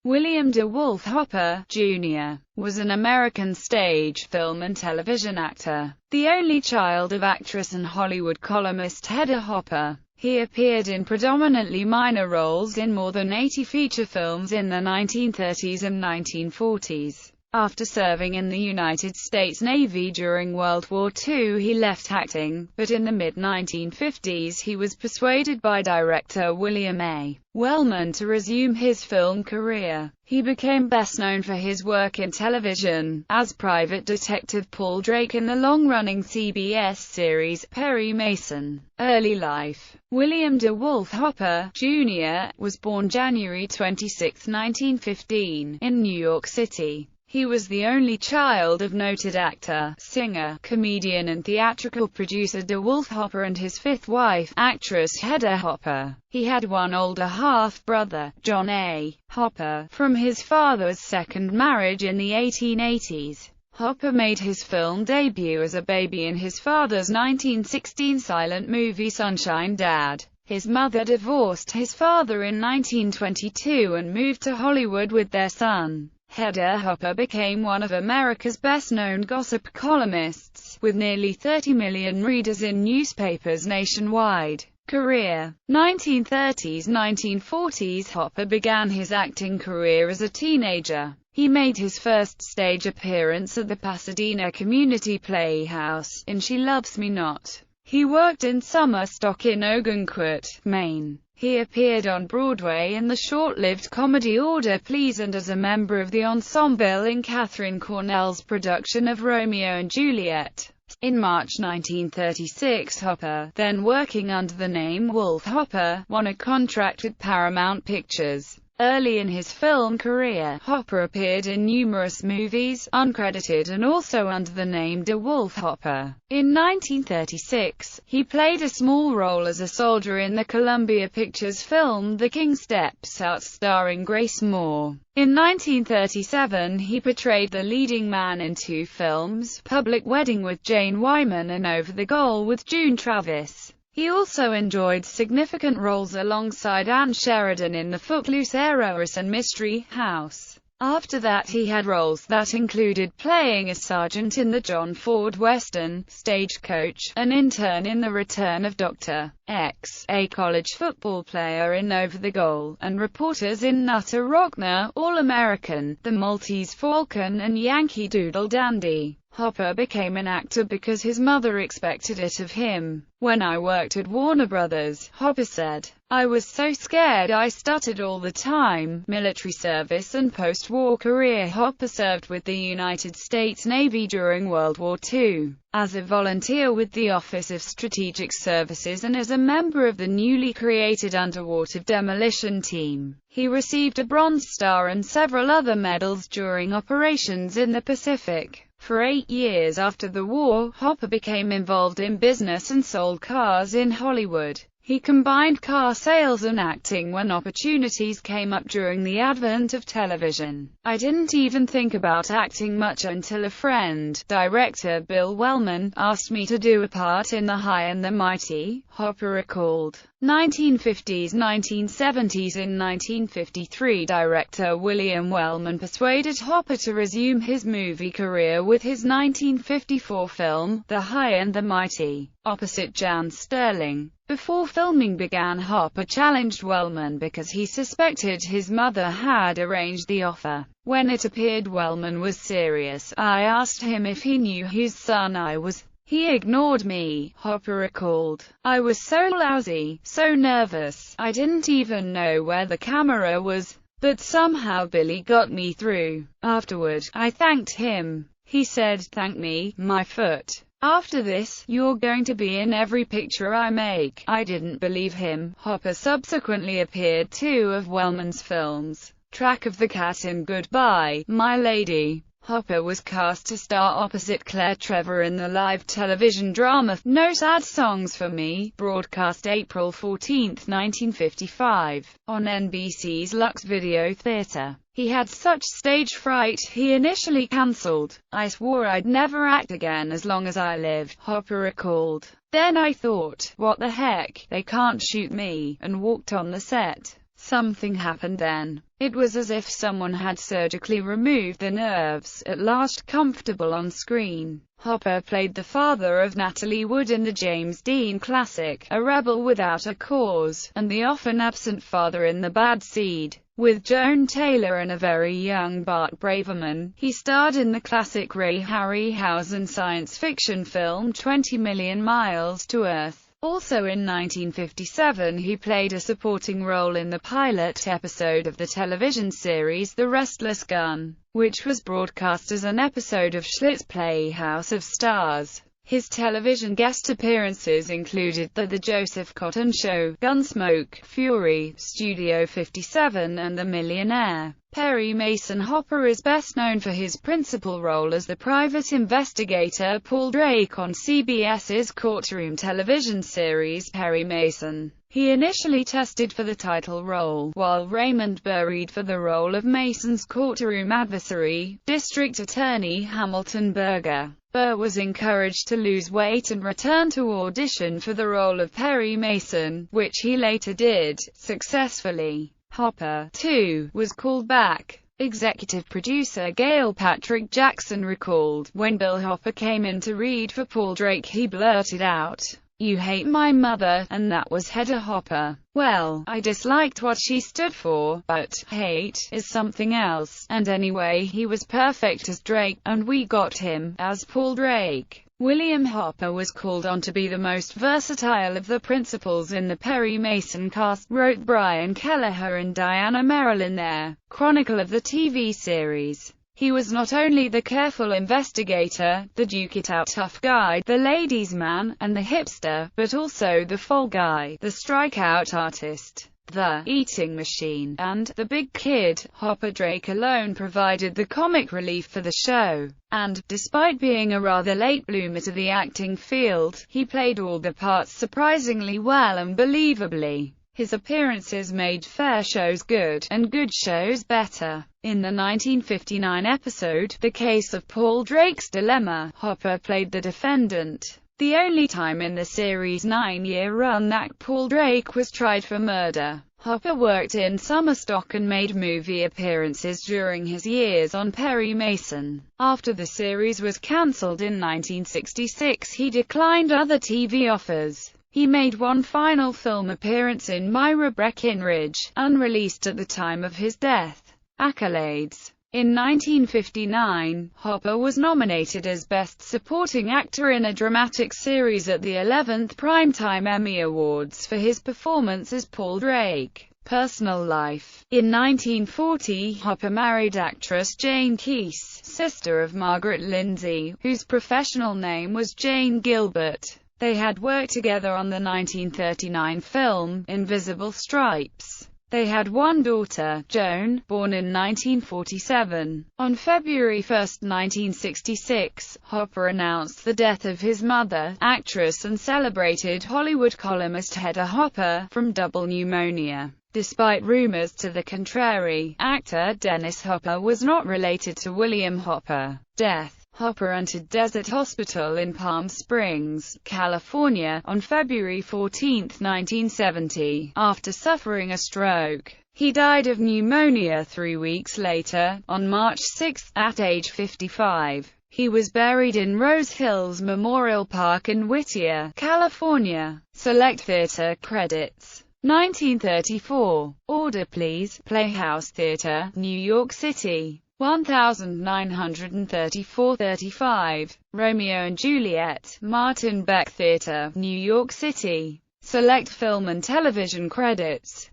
William DeWolf Hopper, Jr., was an American stage, film and television actor, the only child of actress and Hollywood columnist Hedda Hopper. He appeared in predominantly minor roles in more than 80 feature films in the 1930s and 1940s. After serving in the United States Navy during World War II, he left acting, but in the mid-1950s he was persuaded by director William A. Wellman to resume his film career. He became best known for his work in television, as Private Detective Paul Drake in the long-running CBS series, Perry Mason. Early life. William DeWolf Hopper, Jr., was born January 26, 1915, in New York City. He was the only child of noted actor, singer, comedian and theatrical producer DeWolf Hopper and his fifth wife, actress Hedda Hopper. He had one older half-brother, John A. Hopper, from his father's second marriage in the 1880s. Hopper made his film debut as a baby in his father's 1916 silent movie Sunshine Dad. His mother divorced his father in 1922 and moved to Hollywood with their son. Hedda Hopper became one of America's best-known gossip columnists, with nearly 30 million readers in newspapers nationwide. Career. 1930s–1940s. Hopper began his acting career as a teenager. He made his first stage appearance at the Pasadena Community Playhouse, in She Loves Me Not. He worked in summer stock in Ogunquit, Maine. He appeared on Broadway in the short-lived comedy Order Please and as a member of the ensemble in Katharine Cornell's production of Romeo and Juliet. In March 1936, Hopper, then working under the name Wolf Hopper, won a contract with Paramount Pictures. Early in his film career, Hopper appeared in numerous movies, uncredited and also under the name DeWolf Hopper. In 1936, he played a small role as a soldier in the Columbia Pictures film The King Steps Out starring Grace Moore. In 1937, he portrayed the leading man in two films, Public Wedding with Jane Wyman and Over the Goal with June Travis. He also enjoyed significant roles alongside Ann Sheridan in the Footloose Heiress and Mystery House. After that he had roles that included playing a sergeant in the John Ford Western, Stagecoach, an intern in The Return of Dr. X, a college football player in Over the Goal, and reporters in Nutter Rockner, All-American, The Maltese Falcon and Yankee Doodle Dandy. Hopper became an actor because his mother expected it of him. When I worked at Warner Brothers, Hopper said, I was so scared I stuttered all the time. Military service and post-war career. Hopper served with the United States Navy during World War II, as a volunteer with the Office of Strategic Services and as a member of the newly created Underwater Demolition Team. He received a Bronze Star and several other medals during operations in the Pacific. For 8 years after the war, Hopper became involved in business and sold cars in Hollywood. He combined car sales and acting when opportunities came up during the advent of television. I didn't even think about acting much until a friend, director Bill Wellman, asked me to do a part in The High and the Mighty, Hopper recalled. 1950s–1970s. In 1953, director William Wellman persuaded Hopper to resume his movie career with his 1954 film, The High and the Mighty, opposite Jan Sterling. Before filming began, Hopper challenged Wellman because he suspected his mother had arranged the offer. When it appeared Wellman was serious, I asked him if he knew whose son I was. He ignored me, Hopper recalled. I was so lousy, so nervous, I didn't even know where the camera was. But somehow Billy got me through. Afterward, I thanked him. He said, "Thank me, my foot. After this, you're going to be in every picture I make." I didn't believe him. Hopper subsequently appeared two of Wellman's films, Track of the Cat and Goodbye, My Lady. Hopper was cast to star opposite Claire Trevor in the live television drama No Sad Songs for Me, broadcast April 14, 1955, on NBC's Lux Video Theatre. He had such stage fright, he initially cancelled. "I swore I'd never act again as long as I lived," Hopper recalled. "Then I thought, what the heck, they can't shoot me," and walked on the set. Something happened then. It was as if someone had surgically removed the nerves, at last comfortable on screen. Hopper played the father of Natalie Wood in the James Dean classic, A Rebel Without a Cause, and the often absent father in The Bad Seed. With Joan Taylor and a very young Bart Braverman, he starred in the classic Ray Harryhausen science fiction film 20 Million Miles to Earth. Also in 1957 he played a supporting role in the pilot episode of the television series The Restless Gun, which was broadcast as an episode of Schlitz Playhouse of Stars. His television guest appearances included The Joseph Cotton Show, Gunsmoke, Fury, Studio 57 and The Millionaire. Perry Mason. Hopper is best known for his principal role as the private investigator Paul Drake on CBS's courtroom television series Perry Mason. He initially tested for the title role, while Raymond Burr read for the role of Mason's courtroom adversary, District Attorney Hamilton Berger. Burr was encouraged to lose weight and return to audition for the role of Perry Mason, which he later did, successfully. Hopper, too, was called back. Executive producer Gail Patrick Jackson recalled, when Bill Hopper came in to read for Paul Drake he blurted out, "You hate my mother," and that was Hedda Hopper. Well, I disliked what she stood for, but hate is something else, and anyway he was perfect as Drake, and we got him as Paul Drake. William Hopper was called on to be the most versatile of the principals in the Perry Mason cast, wrote Brian Kelleher and Diana Merrill in their Chronicle of the TV series. He was not only the careful investigator, the duke-it-out tough guy, the ladies' man, and the hipster, but also the fall guy, the strikeout artist, the eating machine, and the big kid. Hopper Drake alone provided the comic relief for the show, and, despite being a rather late bloomer to the acting field, he played all the parts surprisingly well and believably. His appearances made fair shows good, and good shows better. In the 1959 episode, The Case of Paul Drake's Dilemma, Hopper played the defendant. The only time in the series' 9-year run that Paul Drake was tried for murder. Hopper worked in summer stock and made movie appearances during his years on Perry Mason. After the series was cancelled in 1966, he declined other TV offers. He made one final film appearance in Myra Breckinridge, unreleased at the time of his death. Accolades. In 1959, Hopper was nominated as Best Supporting Actor in a Dramatic Series at the 11th Primetime Emmy Awards for his performance as Paul Drake. Personal life. In 1940, Hopper married actress Jane Keese, sister of Margaret Lindsay, whose professional name was Jane Gilbert. They had worked together on the 1939 film, Invisible Stripes. They had one daughter, Joan, born in 1947. On February 1, 1966, Hopper announced the death of his mother, actress and celebrated Hollywood columnist Hedda Hopper, from double pneumonia. Despite rumors to the contrary, actor Dennis Hopper was not related to William Hopper. Death. Hopper entered Desert Hospital in Palm Springs, California, on February 14, 1970, after suffering a stroke. He died of pneumonia 3 weeks later, on March 6, at age 55. He was buried in Rose Hills Memorial Park in Whittier, California. Select theater credits. 1934. Order Please, Playhouse Theater, New York City. 1934-35, Romeo and Juliet, Martin Beck Theatre, New York City. Select film and television credits.